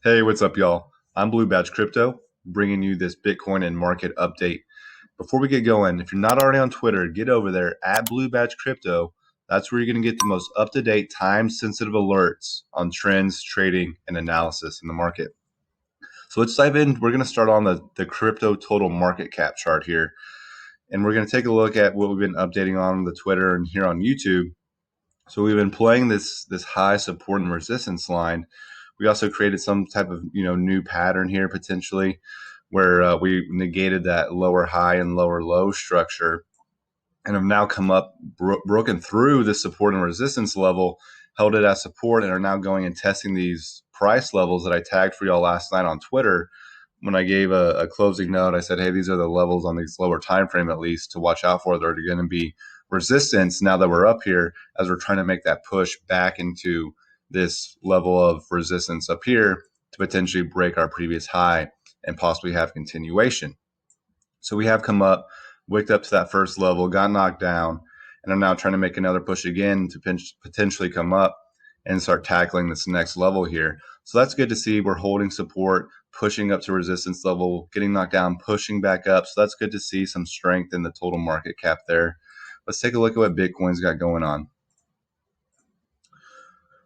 Hey, what's up, y'all? I'm Blue Badge Crypto, bringing you this Bitcoin and market update. Before we get going, if you're not already on Twitter, get over there at Blue Badge Crypto. That's where you're going to get the most up to date, time sensitive alerts on trends, trading, and analysis in the market. So let's dive in. We're going to start on the crypto total market cap chart here. And we're going to take a look at what we've been updating on the Twitter and here on YouTube. So we've been playing this high support and resistance line. We also created some type of new pattern here potentially, where we negated that lower high and lower low structure, and have now come up broken through the support and resistance level, held it as support, and are now going and testing these price levels that I tagged for y'all last night on Twitter. When I gave a closing note, I said, hey, these are the levels on these lower time frame at least to watch out for. They're going to be resistance now that we're up here, as we're trying to make that push back into this level of resistance up here to potentially break our previous high and possibly have continuation. So we have come up, wicked up to that first level, got knocked down, and I'm now trying to make another push again to potentially come up and start tackling this next level here. So that's good to see. We're holding support, pushing up to resistance level, getting knocked down, pushing back up. So that's good to see some strength in the total market cap there. Let's take a look at what Bitcoin's got going on.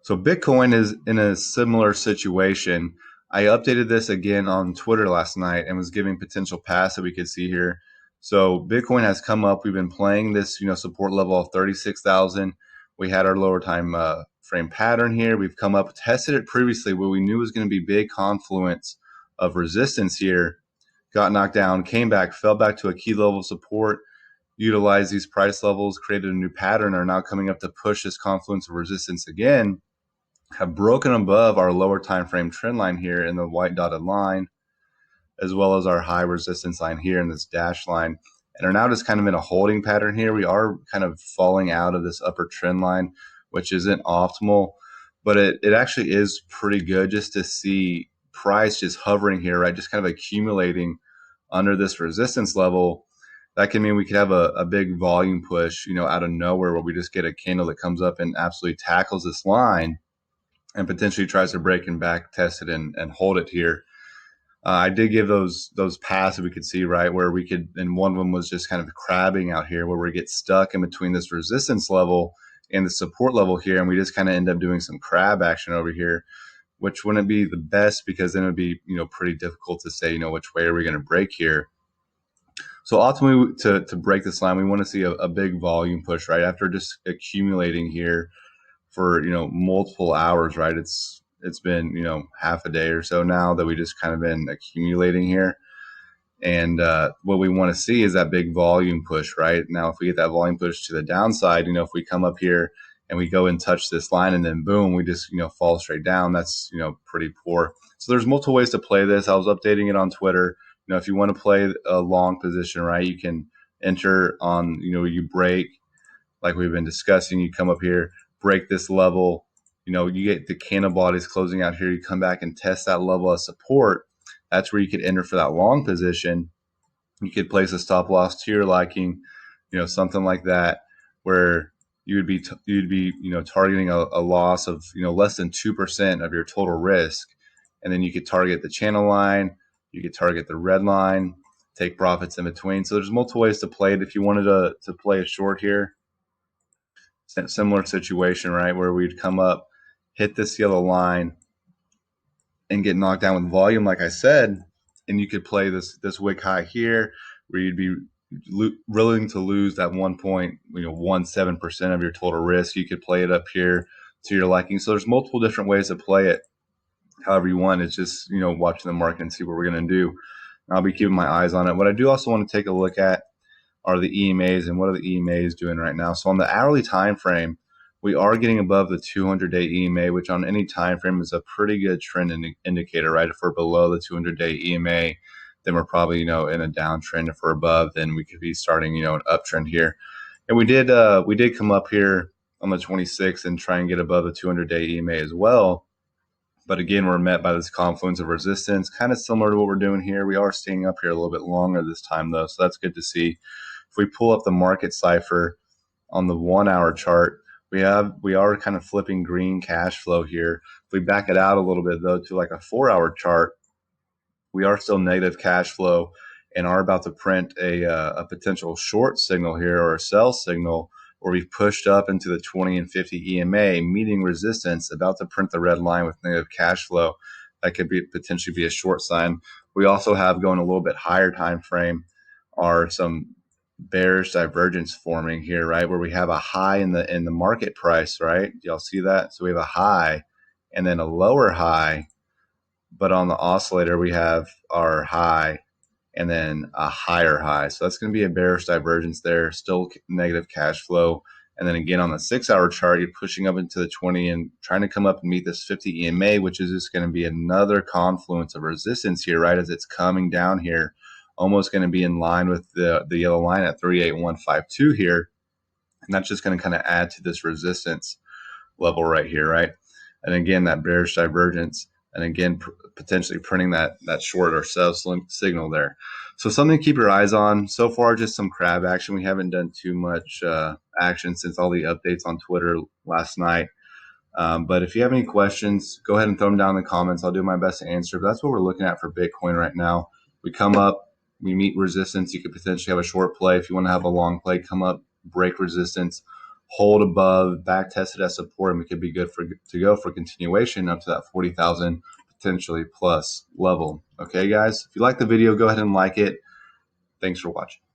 So Bitcoin is in a similar situation. I updated this again on Twitter last night and was giving potential paths that we could see here. So Bitcoin has come up. We've been playing this, support level of 36,000. We had our lower time frame pattern here. We've come up, tested it previously where we knew was going to be big confluence of resistance here. Got knocked down, came back, fell back to a key level of support, utilized these price levels, created a new pattern, are now coming up to push this confluence of resistance again, have broken above our lower time frame trend line here in the white dotted line, as well as our high resistance line here in this dash line, and are now just kind of in a holding pattern here. We are kind of falling out of this upper trend line, which isn't optimal, but it actually is pretty good just to see price just hovering here, right? Just kind of accumulating under this resistance level. That can mean we could have a big volume push, out of nowhere, where we just get a candle that comes up and absolutely tackles this line and potentially tries to break and back test it and hold it here. I did give those paths that we could see, right, where we could, and one of them was just kind of crabbing out here where we get stuck in between this resistance level and the support level here, and we just kind of end up doing some crab action over here, which wouldn't be the best, because then it would be pretty difficult to say which way are we going to break here. So ultimately, to break this line, we want to see a big volume push, right, after just accumulating here for multiple hours, right? It's been half a day or so now that we just kind of been accumulating here, and what we want to see is that big volume push, right? Now, if we get that volume push to the downside, if we come up here and we go and touch this line and then boom, we just fall straight down, that's pretty poor. So there's multiple ways to play this. I was updating it on Twitter. If you want to play a long position, right, you can enter on you break, like we've been discussing, you come up here, break this level, you get the candle bodies closing out here, you come back and test that level of support. That's where you could enter for that long position. You could place a stop loss to your liking, something like that, where you'd be targeting a loss of less than 2% of your total risk, and then you could target the channel line, you could target the red line, take profits in between. So there's multiple ways to play it. If you wanted to play a short here, similar situation, right, where we'd come up, hit this yellow line, and get knocked down with volume, like I said, and you could play this wick high here, where you'd be willing to lose that 1.17% of your total risk. You could play it up here to your liking. So there's multiple different ways to play it, however you want. It's just watching the market and see what we're going to do. And I'll be keeping my eyes on it. What I do also want to take a look at are the EMAs, and what are the EMAs doing right now. So on the hourly time frame, we are getting above the 200-day EMA, which on any time frame is a pretty good trend indicator, right? If we're below the 200-day EMA, then we're probably in a downtrend. If we're above, then we could be starting an uptrend here. And we did come up here on the 26th and try and get above the 200-day EMA as well. But again, we're met by this confluence of resistance, kind of similar to what we're doing here. We are staying up here a little bit longer this time, though, so that's good to see. If we pull up the market cipher on the 1 hour chart, We are kind of flipping green cash flow here. If we back it out a little bit though to like a 4-hour chart, we are still negative cash flow and are about to print a potential short signal here, or a sell signal, where we've pushed up into the 20 and 50 EMA, meeting resistance, about to print the red line with negative cash flow. That could be potentially be a short sign. We also have, going a little bit higher time frame, are some bearish divergence forming here, right, where we have a high in the market price, right? Y'all see that? So we have a high and then a lower high, but on the oscillator we have our high and then a higher high. So that's going to be a bearish divergence there, still negative cash flow. And then again, on the 6-hour chart, you're pushing up into the 20 and trying to come up and meet this 50 EMA, which is just going to be another confluence of resistance here, right, as it's coming down here, almost going to be in line with the yellow line at 38152 here. And that's just going to kind of add to this resistance level right here, right? And again, that bearish divergence, and again, potentially printing that short or sell signal there. So something to keep your eyes on. So far, just some crab action. We haven't done too much action since all the updates on Twitter last night. But if you have any questions, go ahead and throw them down in the comments. I'll do my best to answer. But that's what we're looking at for Bitcoin right now. We come up, we meet resistance. You could potentially have a short play. If you want to have a long play, come up, break resistance, hold above, back tested as support, and we could be good to go for continuation up to that 40,000 potentially plus level. Okay, guys, if you like the video, go ahead and like it. Thanks for watching.